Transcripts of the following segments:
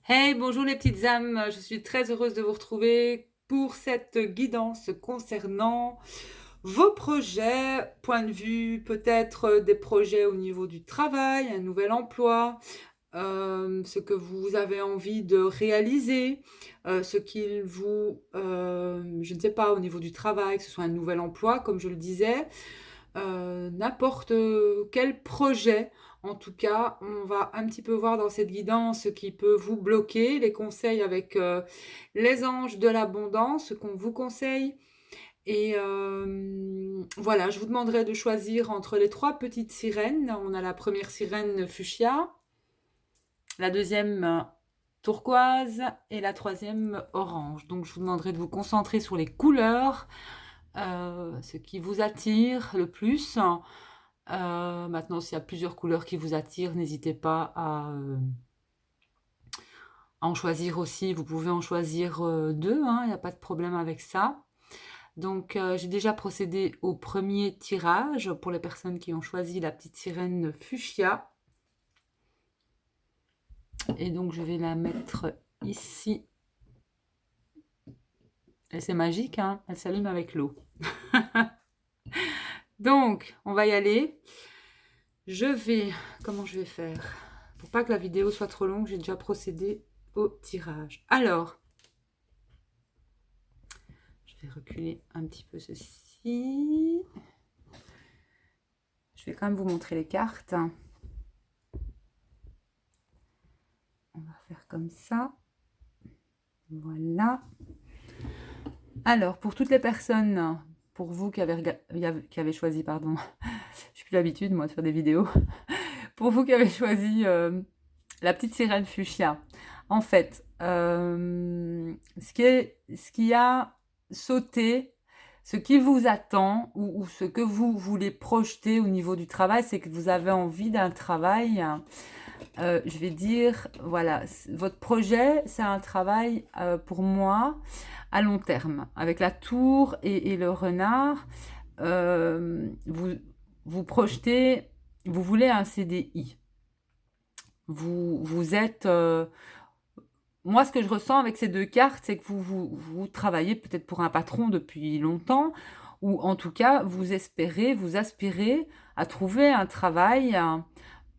Hey, bonjour les petites âmes, je suis très heureuse de vous retrouver pour cette guidance concernant vos projets, point de vue, peut-être des projets au niveau du travail, un nouvel emploi, ce que vous avez envie de réaliser, ce qu'il vous, je ne sais pas, au niveau du travail, que ce soit un nouvel emploi, comme je le disais, n'importe quel projet. En tout cas, on va un petit peu voir dans cette guidance ce qui peut vous bloquer, les conseils avec les anges de l'abondance, ce qu'on vous conseille. Et voilà, je vous demanderai de choisir entre les trois petites sirènes. On a la première sirène fuchsia, la deuxième turquoise et la troisième orange. Donc je vous demanderai de vous concentrer sur les couleurs, ce qui vous attire le plus. Maintenant, s'il y a plusieurs couleurs qui vous attirent, n'hésitez pas à en choisir aussi. Vous pouvez en choisir deux, hein, il n'y a pas de problème avec ça. Donc, j'ai déjà procédé au premier tirage pour les personnes qui ont choisi la petite sirène fuchsia. Et donc, je vais la mettre ici. Et c'est magique, hein, elle s'allume avec l'eau. Donc, on va y aller. Comment je vais faire? Pour pas que la vidéo soit trop longue, j'ai déjà procédé au tirage. Alors, je vais reculer un petit peu ceci. Je vais quand même vous montrer les cartes. On va faire comme ça. Voilà. Alors, pour toutes les personnes, pour vous qui avez choisi, pardon, je n'ai plus l'habitude, moi, de faire des vidéos. Pour vous qui avez choisi la petite sirène fuchsia, en fait, ce qui a sauté, ce qui vous attend ou ce que vous voulez projeter au niveau du travail, c'est que vous avez envie d'un travail, je vais dire, voilà, votre projet, c'est un travail pour moi à long terme. Avec la tour et le renard, vous projetez, vous voulez un CDI. Vous êtes... moi, ce que je ressens avec ces deux cartes, c'est que vous travaillez peut-être pour un patron depuis longtemps, ou en tout cas, vous espérez, vous aspirez à trouver un travail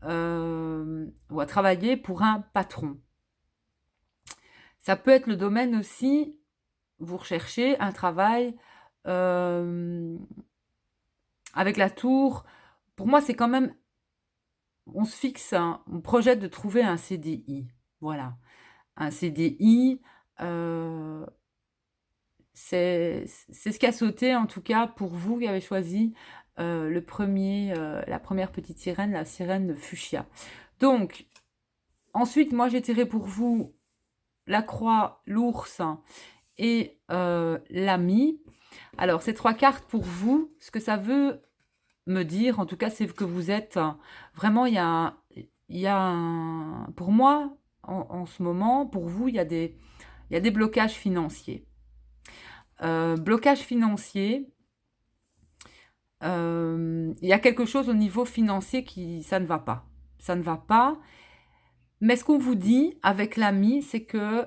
ou à travailler pour un patron. Ça peut être le domaine aussi, vous recherchez un travail avec la tour. Pour moi, c'est quand même, on se fixe, on projette de trouver un CDI. Voilà. Un CDI, c'est ce qui a sauté en tout cas pour vous qui avez choisi la première petite sirène, la sirène fuchsia. Donc, ensuite, moi j'ai tiré pour vous la croix, l'ours et l'ami. Alors, ces trois cartes pour vous, ce que ça veut me dire, en tout cas, c'est que vous êtes vraiment, pour moi, en ce moment, pour vous, il y a des blocages financiers. Blocage financier, il y a quelque chose au niveau financier ça ne va pas. Ça ne va pas. Mais ce qu'on vous dit avec l'ami, c'est que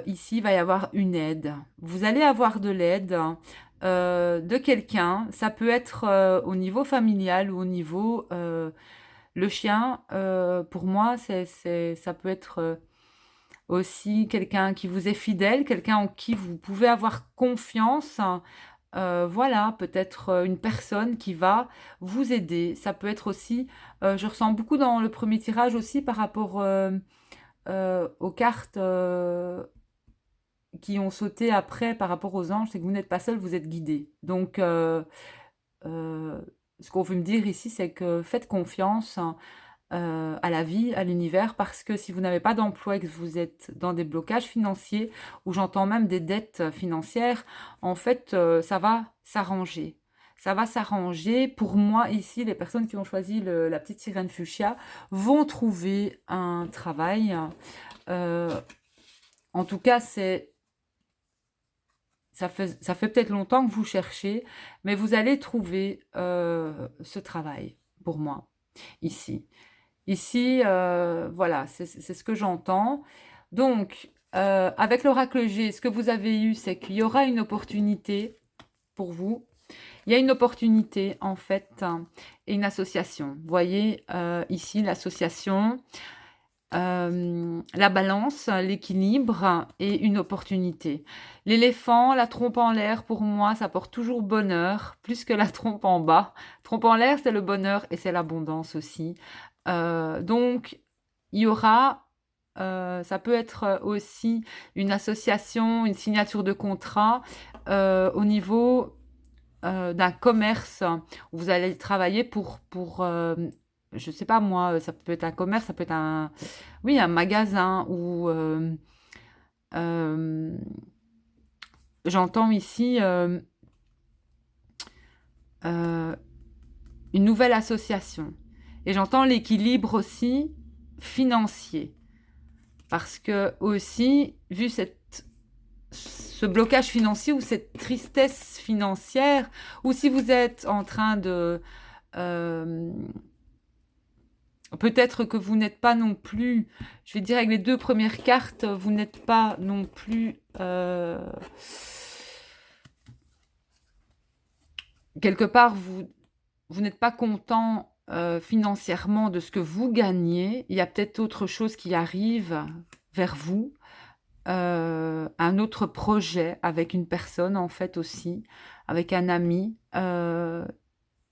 ici, il va y avoir une aide. Vous allez avoir de l'aide de quelqu'un. Ça peut être au niveau familial ou au niveau... le chien, pour moi, ça peut être aussi quelqu'un qui vous est fidèle, quelqu'un en qui vous pouvez avoir confiance. Voilà, peut-être une personne qui va vous aider. Ça peut être aussi, je ressens beaucoup dans le premier tirage aussi par rapport aux cartes qui ont sauté après par rapport aux anges, c'est que vous n'êtes pas seul, vous êtes guidé. Donc, euh, ce qu'on veut me dire ici, c'est que faites confiance à la vie, à l'univers, parce que si vous n'avez pas d'emploi et que vous êtes dans des blocages financiers, ou j'entends même des dettes financières, en fait, ça va s'arranger. Ça va s'arranger. Pour moi, ici, les personnes qui ont choisi la petite sirène fuchsia vont trouver un travail. Euh, En tout cas, ça fait peut-être longtemps que vous cherchez, mais vous allez trouver ce travail pour moi, ici. Ici, voilà, c'est ce que j'entends. Donc, avec l'oracle G, ce que vous avez eu, c'est qu'il y aura une opportunité pour vous. Il y a une opportunité, en fait, et une association. Vous voyez, ici, l'association, la balance, l'équilibre et une opportunité. L'éléphant, la trompe en l'air, pour moi, ça porte toujours bonheur, plus que la trompe en bas. Trompe en l'air, c'est le bonheur et c'est l'abondance aussi. Donc, il y aura, ça peut être aussi une association, une signature de contrat au niveau d'un commerce où vous allez travailler pour je sais pas moi, ça peut être un commerce, ça peut être un, oui, un magasin ou euh, j'entends ici euh, une nouvelle association. Et j'entends l'équilibre aussi financier. Parce que aussi, vu ce blocage financier ou cette tristesse financière, ou si vous êtes en train de... euh, peut-être que vous n'êtes pas non plus, je vais dire avec les 2 premières cartes, vous n'êtes pas non plus quelque part, vous n'êtes pas content financièrement de ce que vous gagnez. Il y a peut-être autre chose qui arrive vers vous, un autre projet avec une personne en fait aussi, avec un ami.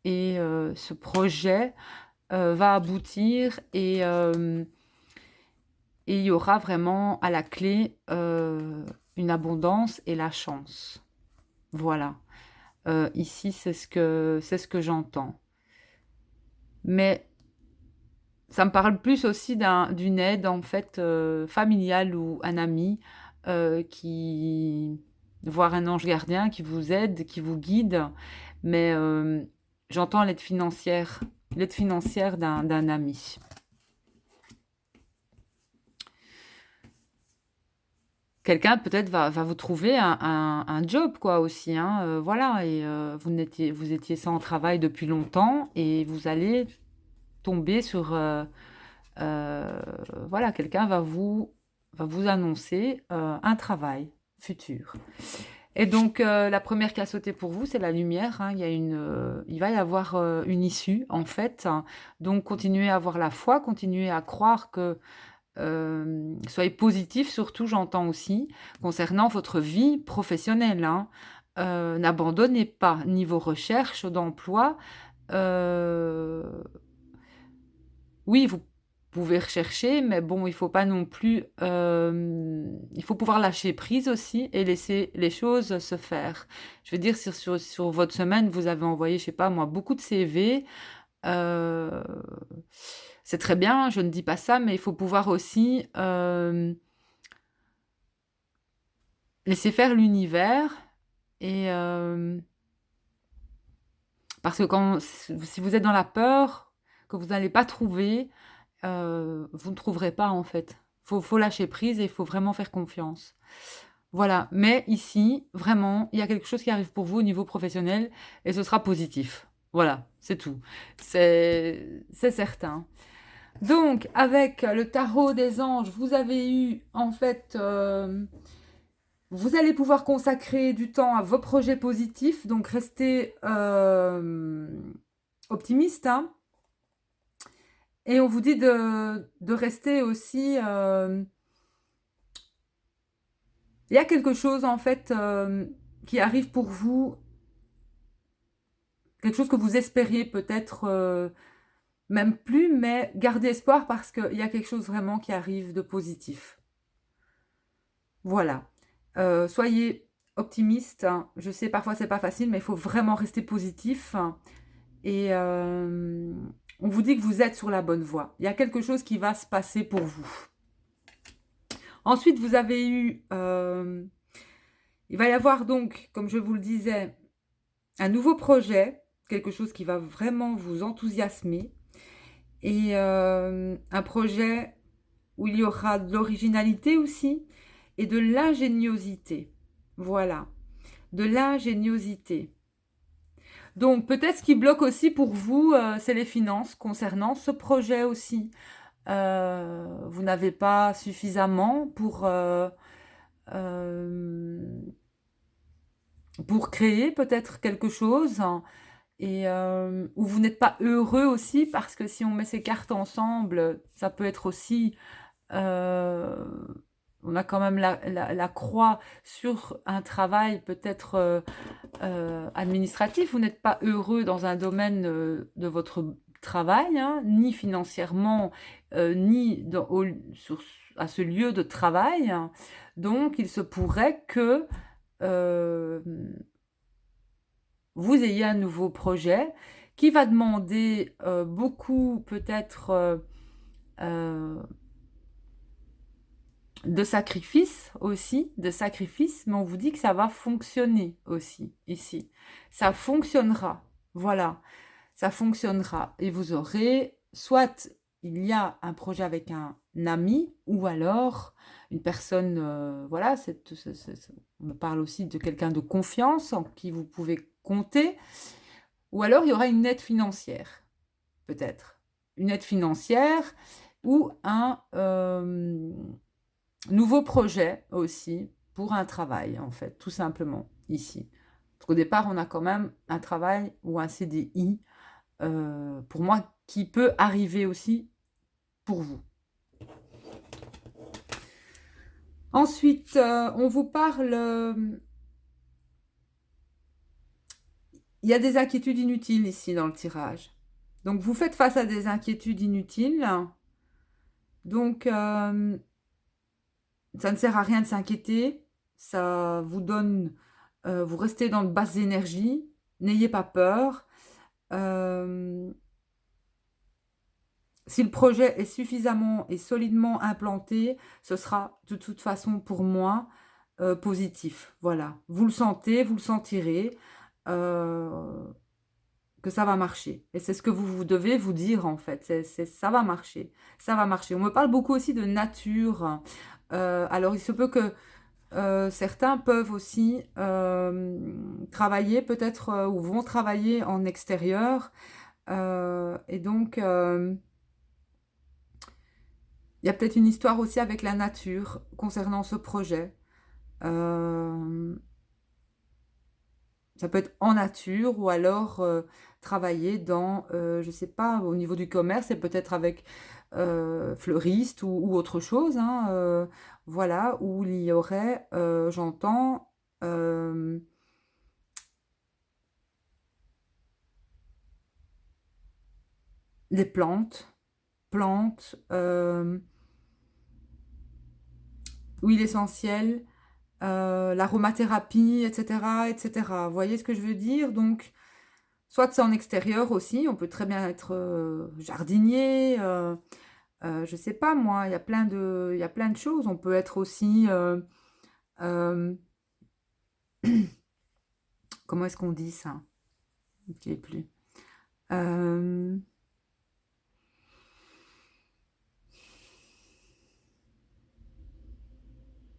Et ce projet va aboutir et il y aura vraiment à la clé une abondance et la chance. Voilà. Ici, c'est ce que j'entends. Mais ça me parle plus aussi d'une aide en fait familiale ou un ami qui, voire un ange gardien qui vous aide, qui vous guide. Mais j'entends l'aide financière d'un ami. Quelqu'un peut-être va vous trouver un job quoi aussi, hein, voilà. Et vous étiez sans travail depuis longtemps et vous allez tomber sur voilà, quelqu'un va vous annoncer un travail futur. Et donc la première qui a sauté pour vous, c'est la lumière, hein. Il va y avoir une issue en fait. Donc continuez à avoir la foi, continuez à croire que soyez positif, surtout j'entends aussi, concernant votre vie professionnelle, hein. N'abandonnez pas ni vos recherches d'emploi. Euh, oui, vous pouvez rechercher, mais bon, il faut pas non plus. Il faut pouvoir lâcher prise aussi et laisser les choses se faire. Je veux dire, sur votre semaine, vous avez envoyé, je sais pas moi, beaucoup de CV. euh, c'est très bien, je ne dis pas ça, mais il faut pouvoir aussi laisser faire l'univers. Et parce que si vous êtes dans la peur, que vous n'allez pas trouver, vous ne trouverez pas en fait. Faut lâcher prise et il faut vraiment faire confiance. Voilà, mais ici, vraiment, il y a quelque chose qui arrive pour vous au niveau professionnel et ce sera positif. Voilà, c'est tout. C'est certain. Donc, avec le tarot des anges, vous avez eu en fait vous allez pouvoir consacrer du temps à vos projets positifs, donc restez optimiste, hein. Et on vous dit de rester aussi... il y a quelque chose en fait qui arrive pour vous, quelque chose que vous espériez peut-être même plus, mais gardez espoir parce qu'il y a quelque chose vraiment qui arrive de positif. Voilà. Soyez optimiste, hein. Je sais parfois c'est pas facile, mais il faut vraiment rester positif. Et on vous dit que vous êtes sur la bonne voie. Il y a quelque chose qui va se passer pour vous. Ensuite, vous avez eu... il va y avoir donc, comme je vous le disais, un nouveau projet, quelque chose qui va vraiment vous enthousiasmer. Et un projet où il y aura de l'originalité aussi et de l'ingéniosité. Voilà, de l'ingéniosité. Donc peut-être ce qui bloque aussi pour vous, c'est les finances concernant ce projet aussi. vous n'avez pas suffisamment pour créer peut-être quelque chose, et où vous n'êtes pas heureux aussi, parce que si on met ces cartes ensemble, ça peut être aussi on a quand même la croix sur un travail peut-être administratif. Vous n'êtes pas heureux dans un domaine de votre travail, hein, ni financièrement, ni à ce lieu de travail. Donc, il se pourrait que euh, vous ayez un nouveau projet qui va demander beaucoup peut-être de sacrifices aussi, mais on vous dit que ça va fonctionner aussi ici. Ça fonctionnera, voilà, ça fonctionnera. Et vous aurez, soit il y a un projet avec un ami, ou alors une personne, voilà, on me parle aussi de quelqu'un de confiance en qui vous pouvez compter, ou alors il y aura une aide financière, peut-être. Une aide financière ou un nouveau projet aussi pour un travail, en fait, tout simplement, ici. Parce qu'au départ, on a quand même un travail ou un CDI, pour moi, qui peut arriver aussi pour vous. Ensuite, on vous parle... il y a des inquiétudes inutiles ici dans le tirage. Donc, vous faites face à des inquiétudes inutiles. Donc, ça ne sert à rien de s'inquiéter. Ça vous donne... vous restez dans de basses énergies. N'ayez pas peur. Si le projet est suffisamment et solidement implanté, ce sera de toute façon pour moi positif. Voilà, vous le sentez, vous le sentirez, que ça va marcher. Et c'est ce que vous devez vous dire en fait. Ça va marcher, ça va marcher. On me parle beaucoup aussi de nature. Alors il se peut que certains peuvent aussi travailler peut-être ou vont travailler en extérieur. Et donc... il y a peut-être une histoire aussi avec la nature concernant ce projet. Ça peut être en nature ou alors travailler dans, je ne sais pas, au niveau du commerce, et peut-être avec fleuriste ou autre chose. Hein, voilà, où il y aurait, j'entends, des plantes, huile essentielle, l'aromathérapie, etc., etc. Vous voyez ce que je veux dire? Donc, soit c'est en extérieur aussi, on peut très bien être jardinier, je sais pas moi, il y a plein de choses. On peut être aussi, euh, comment est-ce qu'on dit ça? Je ne sais plus. Euh,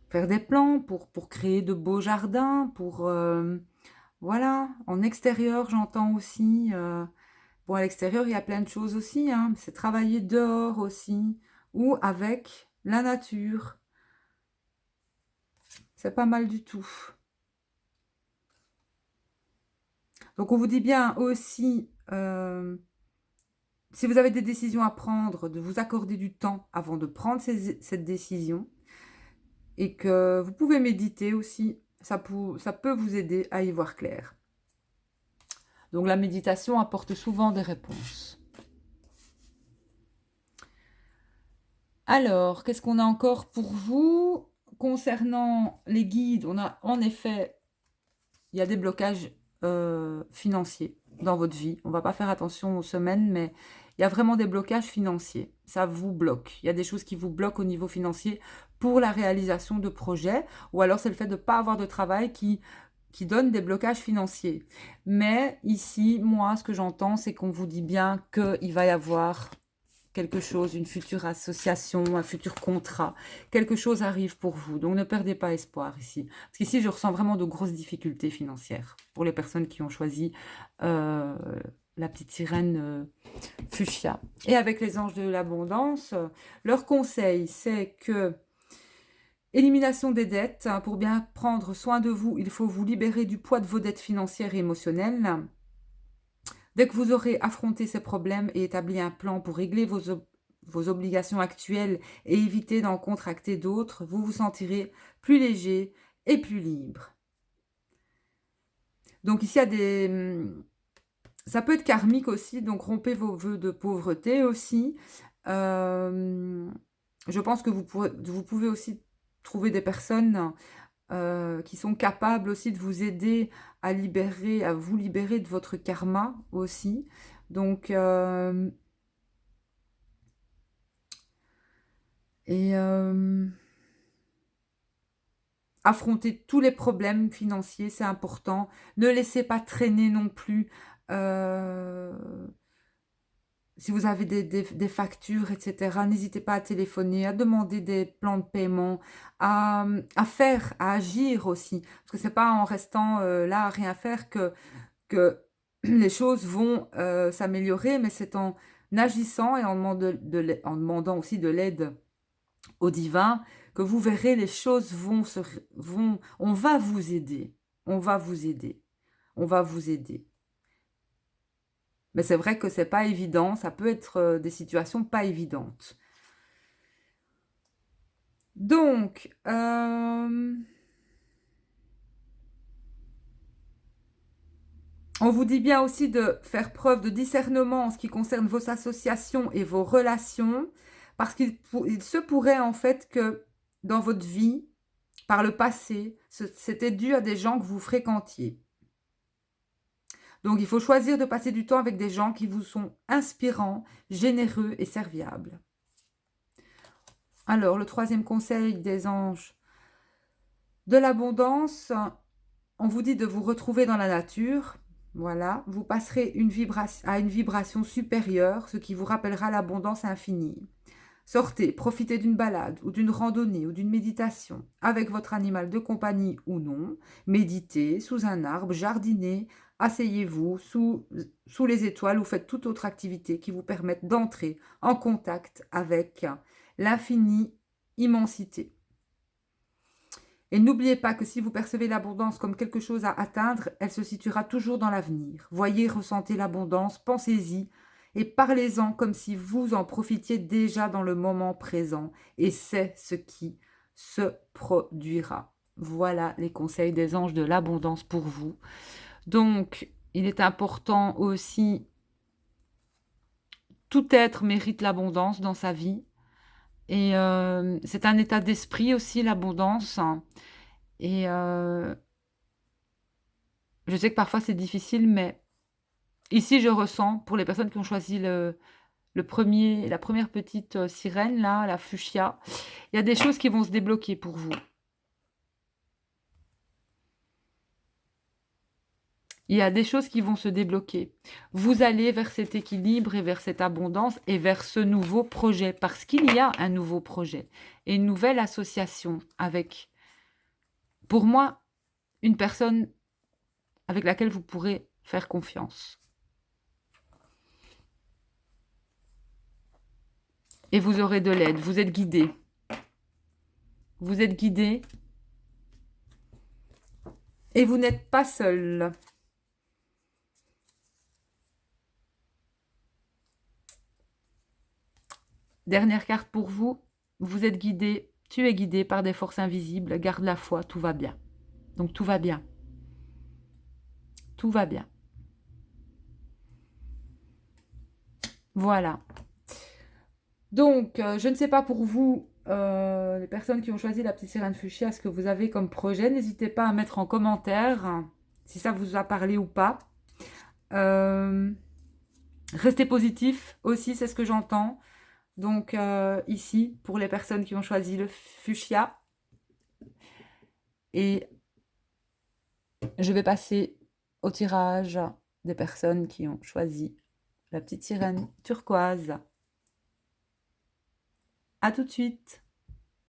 faire des plans pour créer de beaux jardins, voilà, en extérieur, j'entends aussi. Bon, à l'extérieur, il y a plein de choses aussi, hein. C'est travailler dehors aussi, ou avec la nature. C'est pas mal du tout. Donc, on vous dit bien aussi, si vous avez des décisions à prendre, de vous accorder du temps avant de prendre cette décision, et que vous pouvez méditer aussi. Ça peut vous aider à y voir clair. Donc, la méditation apporte souvent des réponses. Alors, qu'est-ce qu'on a encore pour vous? Concernant les guides, on a en effet, il y a des blocages financiers dans votre vie. On ne va pas faire attention aux semaines, mais il y a vraiment des blocages financiers. Ça vous bloque. Il y a des choses qui vous bloquent au niveau financier pour la réalisation de projets, ou alors c'est le fait de ne pas avoir de travail qui donne des blocages financiers. Mais ici, moi, ce que j'entends, c'est qu'on vous dit bien qu'il va y avoir quelque chose, une future association, un futur contrat, quelque chose arrive pour vous. Donc ne perdez pas espoir ici. Parce qu'ici, je ressens vraiment de grosses difficultés financières pour les personnes qui ont choisi la petite sirène fuchsia. Et avec les anges de l'abondance, leur conseil, c'est que élimination des dettes. Pour bien prendre soin de vous, il faut vous libérer du poids de vos dettes financières et émotionnelles. Dès que vous aurez affronté ces problèmes et établi un plan pour régler vos obligations actuelles et éviter d'en contracter d'autres, vous vous sentirez plus léger et plus libre. Donc ici, il y a des... Ça peut être karmique aussi, donc rompez vos vœux de pauvreté aussi. Je pense que vous pouvez aussi trouver des personnes qui sont capables aussi de vous aider à vous libérer de votre karma aussi. Donc, affronter tous les problèmes financiers, c'est important. Ne laissez pas traîner non plus. Si vous avez des factures, etc., n'hésitez pas à téléphoner, à demander des plans de paiement, à agir aussi. Parce que c'est pas en restant là à rien faire que les choses vont s'améliorer, mais c'est en agissant et en demandant aussi de l'aide au divin que vous verrez les choses on va vous aider, on va vous aider, on va vous aider. Mais c'est vrai que c'est pas évident, ça peut être des situations pas évidentes. Donc, on vous dit bien aussi de faire preuve de discernement en ce qui concerne vos associations et vos relations, parce qu'il se pourrait en fait que dans votre vie, par le passé, c'était dû à des gens que vous fréquentiez. Donc, il faut choisir de passer du temps avec des gens qui vous sont inspirants, généreux et serviables. Alors, le troisième conseil des anges de l'abondance, on vous dit de vous retrouver dans la nature. Voilà, vous passerez à une vibration supérieure, ce qui vous rappellera l'abondance infinie. Sortez, profitez d'une balade ou d'une randonnée ou d'une méditation avec votre animal de compagnie ou non. Méditez sous un arbre, jardinez, asseyez-vous sous les étoiles ou faites toute autre activité qui vous permette d'entrer en contact avec l'infinie immensité. Et n'oubliez pas que si vous percevez l'abondance comme quelque chose à atteindre, elle se situera toujours dans l'avenir. Voyez, ressentez l'abondance, pensez-y et parlez-en comme si vous en profitiez déjà dans le moment présent. Et c'est ce qui se produira. Voilà les conseils des anges de l'abondance pour vous. Donc, il est important aussi, tout être mérite l'abondance dans sa vie. Et c'est un état d'esprit aussi, l'abondance. Et je sais que parfois c'est difficile, mais ici je ressens, pour les personnes qui ont choisi la première petite sirène, là, la fuchsia, il y a des choses qui vont se débloquer pour vous. Il y a des choses qui vont se débloquer. Vous allez vers cet équilibre et vers cette abondance et vers ce nouveau projet, parce qu'il y a un nouveau projet et une nouvelle association avec, pour moi, une personne avec laquelle vous pourrez faire confiance. Et vous aurez de l'aide, vous êtes guidé. Vous êtes guidé et vous n'êtes pas seul. Dernière carte pour vous, vous êtes guidé, tu es guidé par des forces invisibles, garde la foi, tout va bien. Donc tout va bien. Tout va bien. Voilà. Donc, je ne sais pas pour vous, les personnes qui ont choisi la petite sirène fuchsia, ce que vous avez comme projet. N'hésitez pas à mettre en commentaire si ça vous a parlé ou pas. Restez positif aussi, c'est ce que j'entends. Donc, ici, pour les personnes qui ont choisi le fuchsia. Et je vais passer au tirage des personnes qui ont choisi la petite sirène turquoise. À tout de suite.